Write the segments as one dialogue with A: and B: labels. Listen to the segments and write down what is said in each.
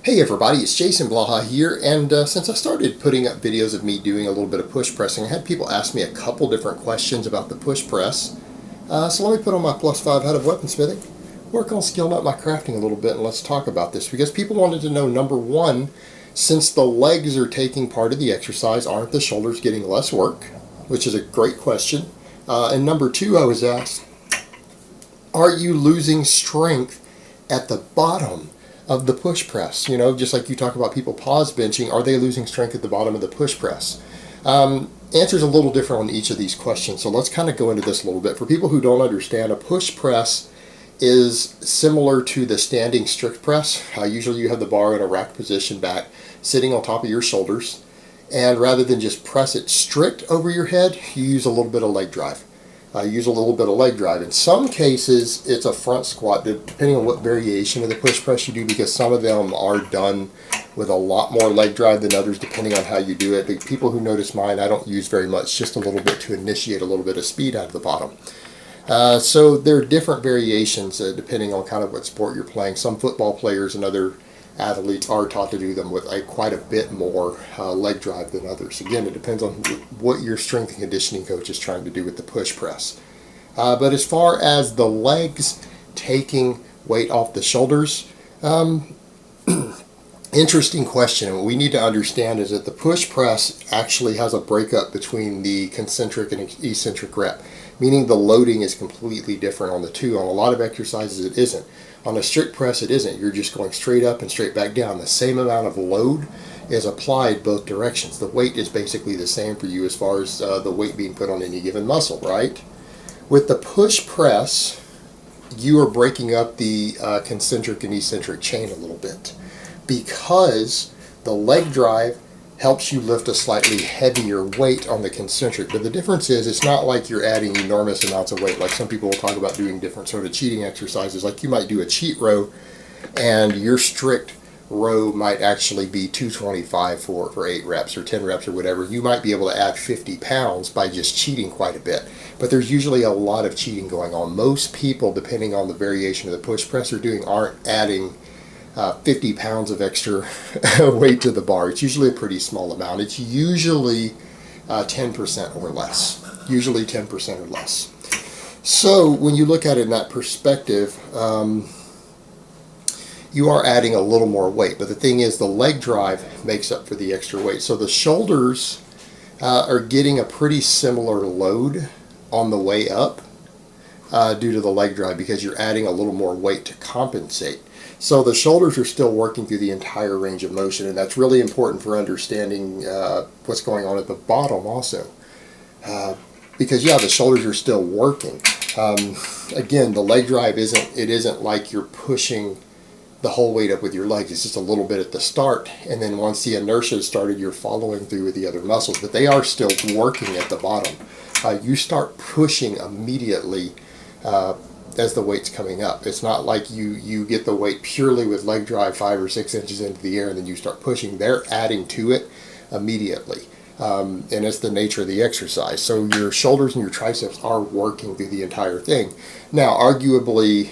A: Hey everybody, it's Jason Blaha here, and since I started putting up videos of me doing a little bit of push pressing, I had people ask me a couple different questions about the push press. So let me put on my +5 head of weaponsmithing, work on skilling up my crafting a little bit, and let's talk about this, because people wanted to know, number one, since the legs are taking part of the exercise, aren't the shoulders getting less work? Which is a great question. And number two, I was asked, are you losing strength at the bottom of the push press? You know, just like you talk about people pause benching, are they losing strength at the bottom of the push press? Answer's a little different on each of these questions, so let's kind of go into this a little bit. For people who don't understand, a push press is similar to the standing strict press. Usually you have the bar in a rack position back, sitting on top of your shoulders, and rather than just press it strict over your head, you use a little bit of leg drive. In some cases, it's a front squat, depending on what variation of the push press you do, because some of them are done with a lot more leg drive than others, depending on how you do it. The people who notice mine, I don't use very much, just a little bit to initiate a little bit of speed out of the bottom. So there are different variations depending on kind of what sport you're playing. Some football players and other athletes are taught to do them with quite a bit more leg drive than others. Again, it depends on what your strength and conditioning coach is trying to do with the push press. But as far as the legs taking weight off the shoulders, interesting question. And what we need to understand is that the push press actually has a breakup between the concentric and eccentric rep, meaning the loading is completely different on the two. On a lot of exercises, it isn't. On a strict press, it isn't. You're just going straight up and straight back down. The same amount of load is applied both directions. The weight is basically the same for you as far as the weight being put on any given muscle, right? With the push press, you are breaking up the concentric and eccentric chain a little bit, because the leg drive helps you lift a slightly heavier weight on the concentric. But the difference is, it's not like you're adding enormous amounts of weight. Like some people will talk about doing different sort of cheating exercises. Like you might do a cheat row, and your strict row might actually be 225 for 8 reps or 10 reps or whatever. You might be able to add 50 pounds by just cheating quite a bit. But there's usually a lot of cheating going on. Most people, depending on the variation of the push press they're doing, aren't adding 50 pounds of extra weight to the bar. It's usually a pretty small amount. It's usually 10% or less. Usually 10% or less. So when you look at it in that perspective, you are adding a little more weight. But the thing is, the leg drive makes up for the extra weight. So the shoulders are getting a pretty similar load on the way up due to the leg drive, because you're adding a little more weight to compensate. So the shoulders are still working through the entire range of motion, and that's really important for understanding what's going on at the bottom also. Because yeah, the shoulders are still working. Again, the leg drive isn't like you're pushing the whole weight up with your legs. It's just a little bit at the start, and then once the inertia has started, you're following through with the other muscles. But they are still working at the bottom. You start pushing immediately as the weight's coming up. It's not like you get the weight purely with leg drive 5 or 6 inches into the air and then you start pushing. They're adding to it immediately. And it's the nature of the exercise. So your shoulders and your triceps are working through the entire thing. Now, arguably,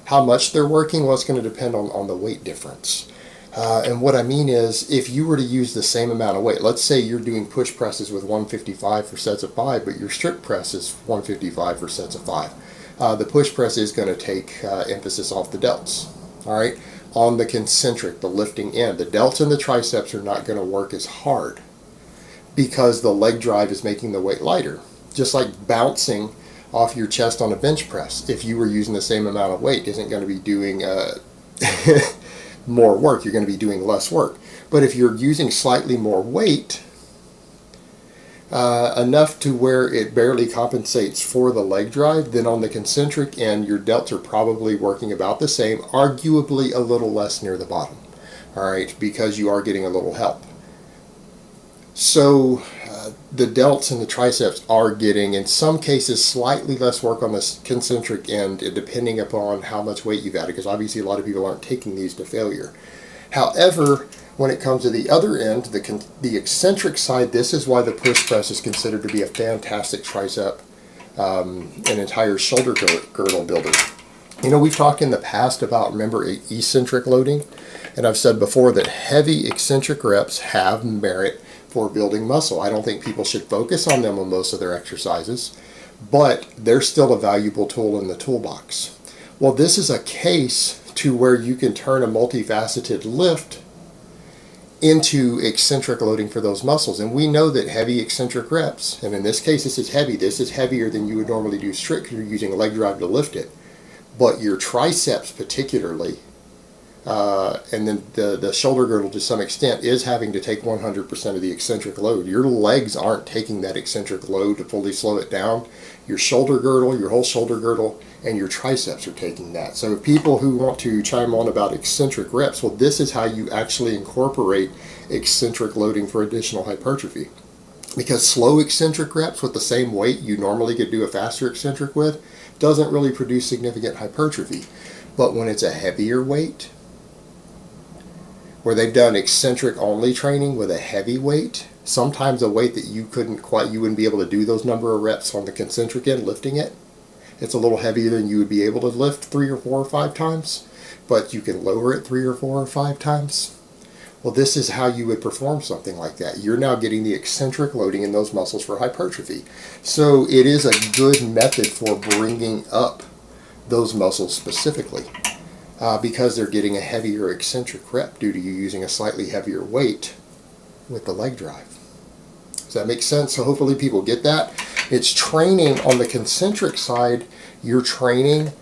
A: how much they're working, well, it's going to depend on the weight difference. And what I mean is, if you were to use the same amount of weight, let's say you're doing push presses with 155 for sets of 5, but your strict press is 155 for sets of 5. The push press is going to take emphasis off the delts. All right, on the concentric, the lifting end, the delts and the triceps are not going to work as hard because the leg drive is making the weight lighter. Just like bouncing off your chest on a bench press, if you were using the same amount of weight, isn't going to be doing more work. You're going to be doing less work. But if you're using slightly more weight, enough to where it barely compensates for the leg drive, then on the concentric end, your delts are probably working about the same, arguably a little less near the bottom. All right, because you are getting a little help. So the delts and the triceps are getting, in some cases, slightly less work on the concentric end, depending upon how much weight you've added, because obviously a lot of people aren't taking these to failure. However, when it comes to the other end, the eccentric side, this is why the push press is considered to be a fantastic tricep and entire shoulder girdle builder. You know, we've talked in the past about, remember, eccentric loading, and I've said before that heavy eccentric reps have merit for building muscle. I don't think people should focus on them on most of their exercises, but they're still a valuable tool in the toolbox. Well, this is a case to where you can turn a multifaceted lift into eccentric loading for those muscles. And we know that heavy eccentric reps, and in this case this is heavy, this is heavier than you would normally do strict because you're using a leg drive to lift it. But your triceps particularly, and then the shoulder girdle to some extent is having to take 100% of the eccentric load. Your legs aren't taking that eccentric load to fully slow it down. Your shoulder girdle, your whole shoulder girdle, and your triceps are taking that. So people who want to chime on about eccentric reps, well, this is how you actually incorporate eccentric loading for additional hypertrophy. Because slow eccentric reps with the same weight you normally could do a faster eccentric with doesn't really produce significant hypertrophy. But when it's a heavier weight, where they've done eccentric only training with a heavy weight, sometimes a weight that you wouldn't be able to do those number of reps on the concentric end lifting it. It's a little heavier than you would be able to lift 3 or 4 or 5 times, but you can lower it 3 or 4 or 5 times. Well, this is how you would perform something like that. You're now getting the eccentric loading in those muscles for hypertrophy. So it is a good method for bringing up those muscles specifically because they're getting a heavier eccentric rep due to you using a slightly heavier weight with the leg drive. Does that make sense? So hopefully people get that. It's training on the concentric side. You're training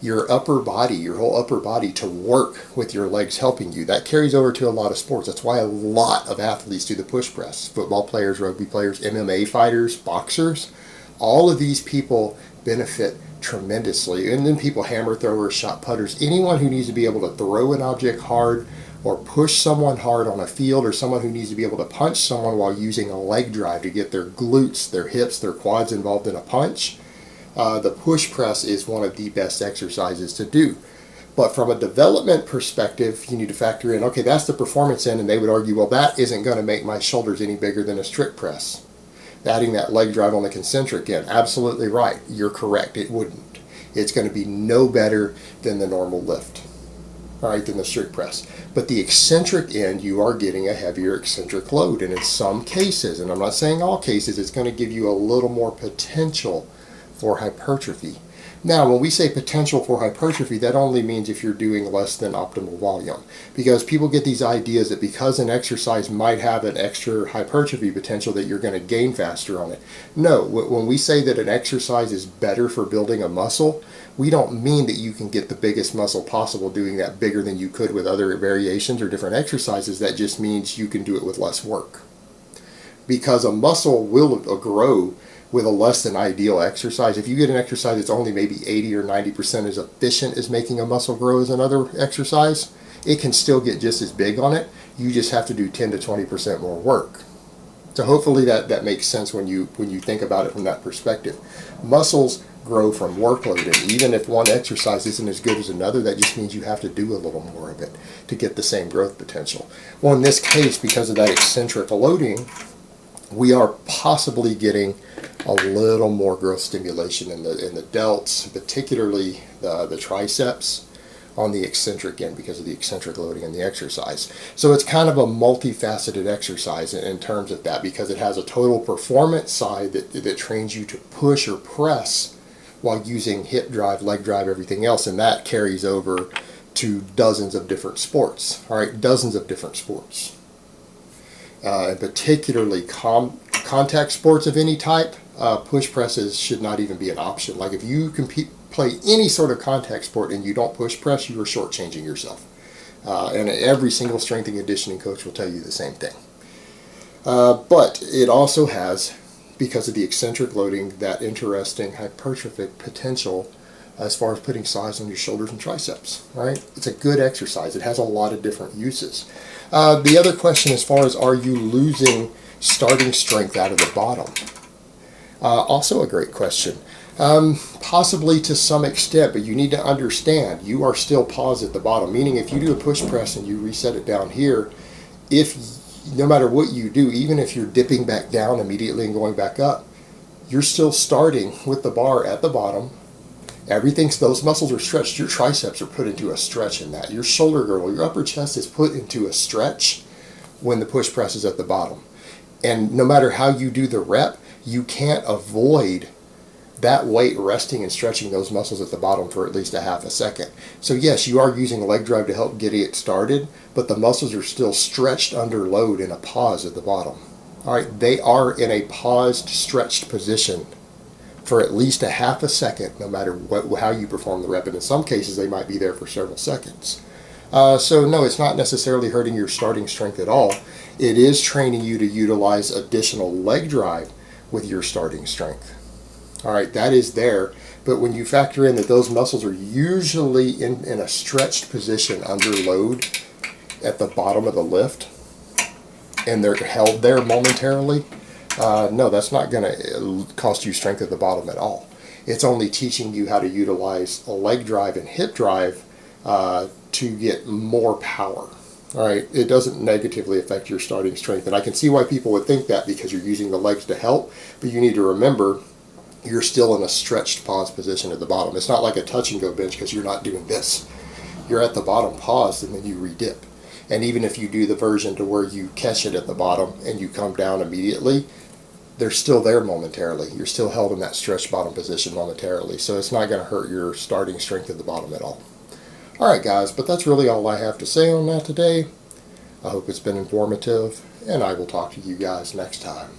A: your upper body, your whole upper body, to work with your legs helping you. That carries over to a lot of sports. That's why a lot of athletes do the push press. Football players, rugby players, MMA fighters, boxers. All of these people benefit tremendously. And then people, hammer throwers, shot putters, anyone who needs to be able to throw an object hard or push someone hard on a field, or someone who needs to be able to punch someone while using a leg drive to get their glutes, their hips, their quads involved in a punch. The push press is one of the best exercises to do. But from a development perspective, you need to factor in, okay, that's the performance end, and they would argue, well, that isn't going to make my shoulders any bigger than a strict press. Adding that leg drive on the concentric end, absolutely right. You're correct. It wouldn't. It's going to be no better than the normal lift, all right, than the strict press. But the eccentric end, you are getting a heavier eccentric load. And in some cases, and I'm not saying all cases, it's going to give you a little more potential for hypertrophy. Now, when we say potential for hypertrophy, that only means if you're doing less than optimal volume. Because people get these ideas that because an exercise might have an extra hypertrophy potential that you're going to gain faster on it. No, when we say that an exercise is better for building a muscle, we don't mean that you can get the biggest muscle possible doing that bigger than you could with other variations or different exercises. That just means you can do it with less work. Because a muscle will grow with a less than ideal exercise. If you get an exercise that's only maybe 80 or 90% as efficient as making a muscle grow as another exercise, it can still get just as big on it. You just have to do 10 to 20% more work. So hopefully that makes sense when you think about it from that perspective. Muscles grow from workload, and even if one exercise isn't as good as another, that just means you have to do a little more of it to get the same growth potential. Well, in this case, because of that eccentric loading, we are possibly getting a little more growth stimulation in the delts, particularly the triceps on the eccentric end because of the eccentric loading in the exercise. So it's kind of a multifaceted exercise in terms of that, because it has a total performance side that trains you to push or press while using hip drive, leg drive, everything else, and that carries over to dozens of different sports. All right, dozens of different sports. And particularly contact sports of any type, push presses should not even be an option. Like if you play any sort of contact sport and you don't push press, you are shortchanging yourself. And every single strength and conditioning coach will tell you the same thing. But it also has, because of the eccentric loading, that interesting hypertrophic potential as far as putting size on your shoulders and triceps. Right? It's a good exercise. It has a lot of different uses. The other question, as far as are you losing starting strength out of the bottom? Also a great question. Possibly to some extent, but you need to understand you are still paused at the bottom. Meaning if you do a push press and you reset it down here, no matter what you do, even if you're dipping back down immediately and going back up, you're still starting with the bar at the bottom. Those muscles are stretched. Your triceps are put into a stretch in that. Your shoulder girdle, your upper chest is put into a stretch when the push press is at the bottom. And no matter how you do the rep, you can't avoid that weight resting and stretching those muscles at the bottom for at least a half a second. So yes, you are using leg drive to help get it started, but the muscles are still stretched under load in a pause at the bottom. All right, they are in a paused, stretched position for at least a half a second, no matter how you perform the rep. And in some cases, they might be there for several seconds. So no, it's not necessarily hurting your starting strength at all. It is training you to utilize additional leg drive with your starting strength. All right, that is there. But when you factor in that those muscles are usually in a stretched position under load at the bottom of the lift, and they're held there momentarily, no, that's not going to cost you strength at the bottom at all. It's only teaching you how to utilize a leg drive and hip drive to get more power. All right, it doesn't negatively affect your starting strength. And I can see why people would think that because you're using the legs to help, but you need to remember you're still in a stretched pause position at the bottom. It's not like a touch and go bench because you're not doing this. You're at the bottom paused and then you re-dip. And even if you do the version to where you catch it at the bottom and you come down immediately, they're still there momentarily. You're still held in that stretched bottom position momentarily. So it's not going to hurt your starting strength at the bottom at all. All right, guys, but that's really all I have to say on that today. I hope it's been informative, and I will talk to you guys next time.